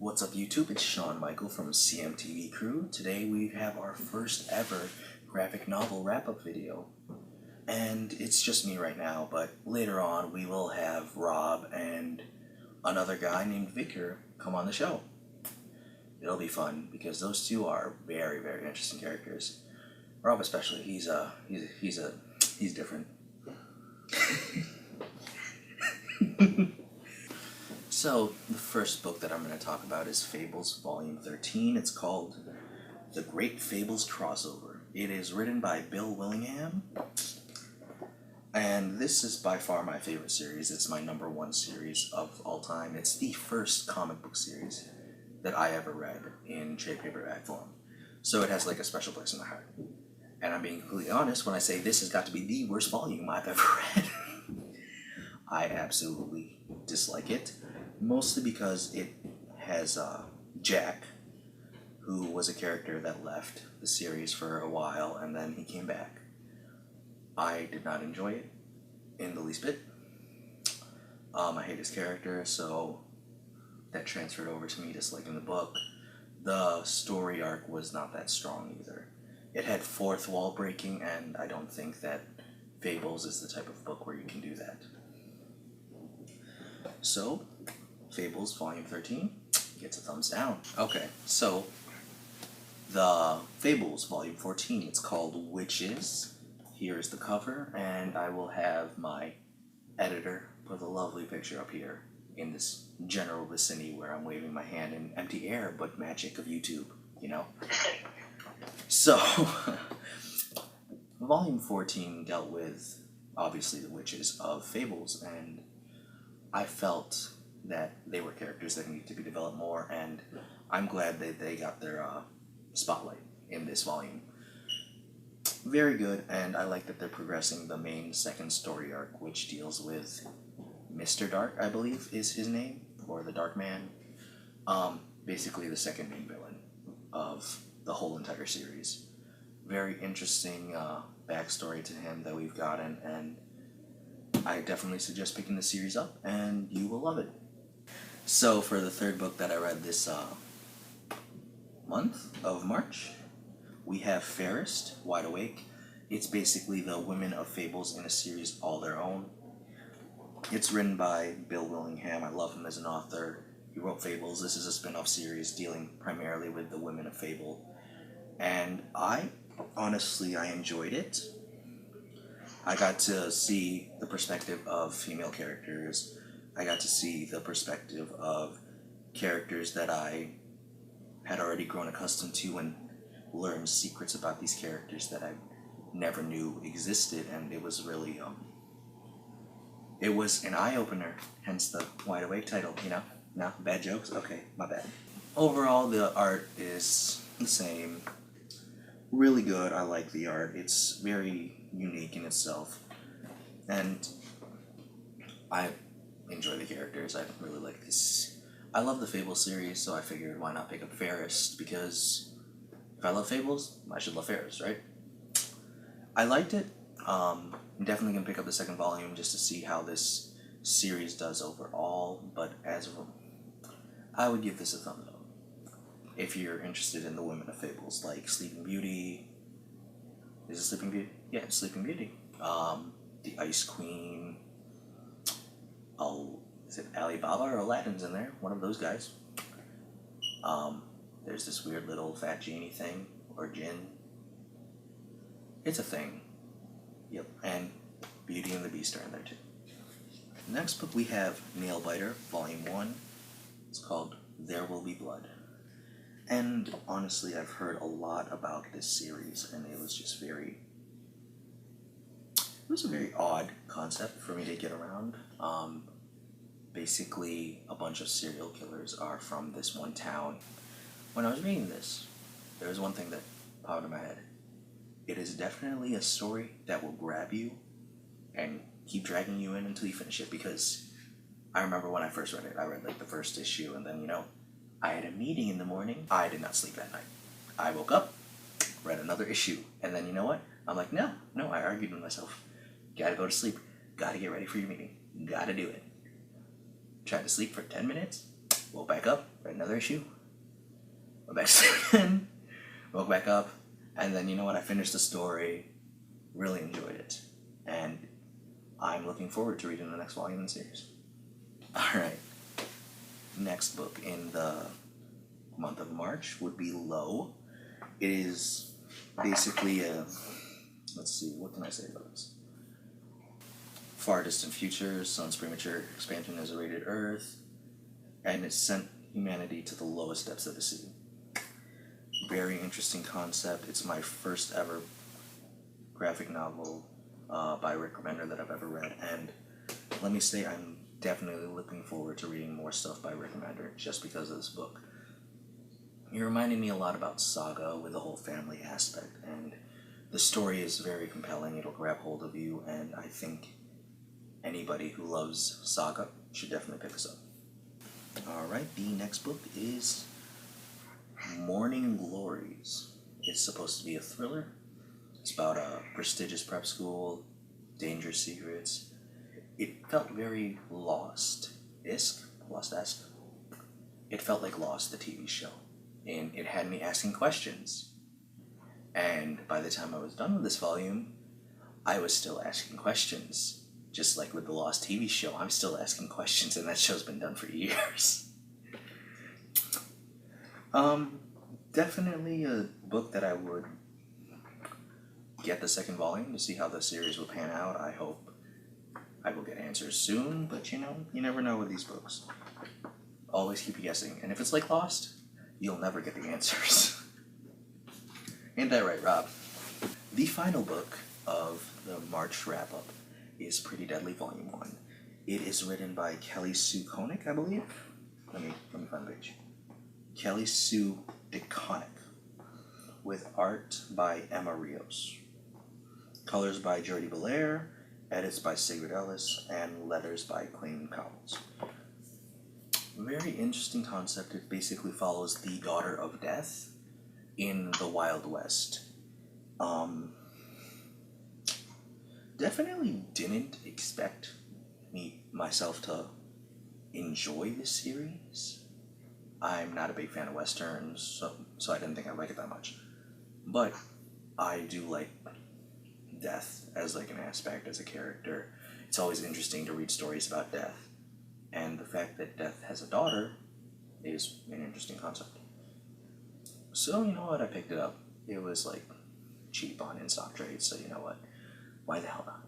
What's up YouTube, it's Shaun-Michael from CMTV Crew. Today we have our first ever graphic novel wrap-up video. And it's just me right now, but later on we will have Rob and another guy named Vicar come on the show. It'll be fun because those two are very, very interesting characters. Rob especially, he's different. So, the first book that I'm going to talk about is Fables Volume 13. It's called The Great Fables Crossover. It is written by Bill Willingham, and this is by far my favorite series. It's my #1 series of all time. It's the first comic book series that I ever read in trade paperback form. So it has like a special place in my heart. And I'm being completely honest when I say this has got to be the worst volume I've ever read. I absolutely dislike it. Mostly because it has Jack, who was a character that left the series for a while and then he came back. I did not enjoy it in the least bit. I hate his character, so that transferred over to me disliking the book. The story arc was not that strong either. It had fourth wall breaking, and I don't think that Fables is the type of book where you can do that. So, Fables Volume 13 gets a thumbs down. Okay, so the Fables Volume 14, it's called Witches. Here's the cover, and I will have my editor put a lovely picture up here in this general vicinity where I'm waving my hand in empty air, but magic of YouTube, you know? So, Volume 14 dealt with, obviously, the witches of Fables, and I felt that they were characters that needed to be developed more, and I'm glad that they got their spotlight in this volume. Very good, and I like that they're progressing the main second story arc, which deals with Mr. Dark, I believe is his name, or the Dark Man. Basically the second main villain of the whole entire series. Very interesting backstory to him that we've gotten, and I definitely suggest picking the series up, and you will love it. So for the third book that I read this month of March, we have Fairest, Wide Awake. It's basically the Women of Fables in a series all their own. It's written by Bill Willingham. I love him as an author. He wrote Fables. This is a spin-off series dealing primarily with the Women of Fable. And I enjoyed it. I got to see the perspective of female characters. I got to see the perspective of characters that I had already grown accustomed to and learned secrets about these characters that I never knew existed, and it was really, it was an eye-opener, hence the Wide Awake title, you know? No? Bad jokes? Okay, my bad. Overall, the art is the same. Really good, I like the art. It's very unique in itself, and I enjoy the characters. I really like this. I love the Fable series, so I figured why not pick up Fairest, because if I love Fables, I should love Fairest, right? I liked it. I'm definitely going to pick up the second volume just to see how this series does overall, but as of I would give this a thumbs up. If you're interested in the Women of Fables, like Sleeping Beauty. Is it Sleeping Beauty? Yeah, it's Sleeping Beauty. The Ice Queen. Is it Alibaba or Aladdin's in there? One of those guys. There's this weird little fat genie thing, or djinn. It's a thing. Yep, and Beauty and the Beast are in there too. Next book we have Nailbiter, Volume 1. It's called There Will Be Blood. And honestly, I've heard a lot about this series, and it was just it was a very odd concept for me to get around. Basically, a bunch of serial killers are from this one town. When I was reading this, there was one thing that popped in my head. It is definitely a story that will grab you and keep dragging you in until you finish it, because I remember when I first read it, I read like the first issue, and then, you know, I had a meeting in the morning. I did not sleep that night. I woke up, read another issue, and then you know what? I'm like, no, I argued with myself. Gotta go to sleep. Gotta get ready for your meeting. Gotta do it. Tried to sleep for 10 minutes. woke back up, read another issue, went back to sleep again, woke back up, and then you know what? I finished the story, really enjoyed it, and I'm looking forward to reading the next volume in the series. Alright, next book in the month of March would be Low. It is basically a, let's see, what can I say about this? Far distant future, sun's premature expansion has irradiated Earth, and it sent humanity to the lowest depths of the sea. Very interesting concept. It's my first ever graphic novel by Rick Remender that I've ever read, and let me say I'm definitely looking forward to reading more stuff by Rick Remender just because of this book. It reminded me a lot about Saga with the whole family aspect, and the story is very compelling. It'll grab hold of you, and I think anybody who loves Saga should definitely pick this up. Alright, the next book is Morning Glories. It's supposed to be a thriller. It's about a prestigious prep school, dangerous secrets. It felt very Lost-esque. Lost-esque. It felt like Lost, the TV show. And it had me asking questions. And by the time I was done with this volume, I was still asking questions. Just like with the Lost TV show, I'm still asking questions, and that show's been done for years. Definitely a book that I would get the second volume to see how the series will pan out. I hope I will get answers soon, but you know, you never know with these books. Always keep guessing, and if it's like Lost, you'll never get the answers. Ain't that right, Rob? The final book of the March wrap-up is Pretty Deadly Volume 1. It is written by Kelly Sue Connick, I believe. Let me find the page. Kelly Sue DeConnick, with art by Emma Rios. Colors by Jordi Belair, edits by Sigrid Ellis, and letters by Clayton Cowles. Very interesting concept. It basically follows the Daughter of Death in the Wild West. Definitely didn't expect myself to enjoy this series. I'm not a big fan of Westerns, so I didn't think I'd like it that much. But I do like death as like an aspect, as a character. It's always interesting to read stories about death. And the fact that Death has a daughter is an interesting concept. So, you know what, I picked it up. It was like cheap on in-stock trades, so you know what, why the hell not?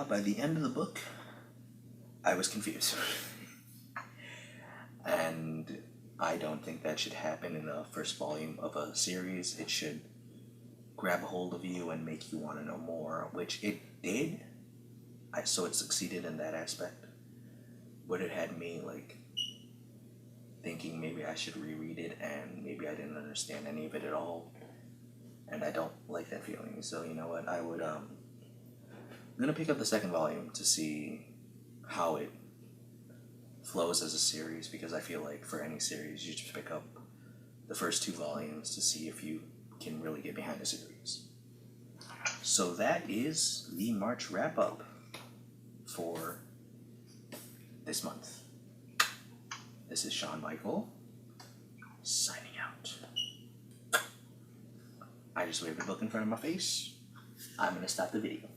By the end of the book, I was confused. And I don't think that should happen in the first volume of a series. It should grab a hold of you and make you want to know more, which it did. So it succeeded in that aspect. But it had me like thinking maybe I should reread it, and maybe I didn't understand any of it at all. And I don't like that feeling. So you know what, I'm gonna pick up the second volume to see how it flows as a series, because I feel like for any series you just pick up the first two volumes to see if you can really get behind the series. So that is the March wrap-up for this month. This is Shaun-Michael signing out. I just waved a book in front of my face. I'm gonna stop the video.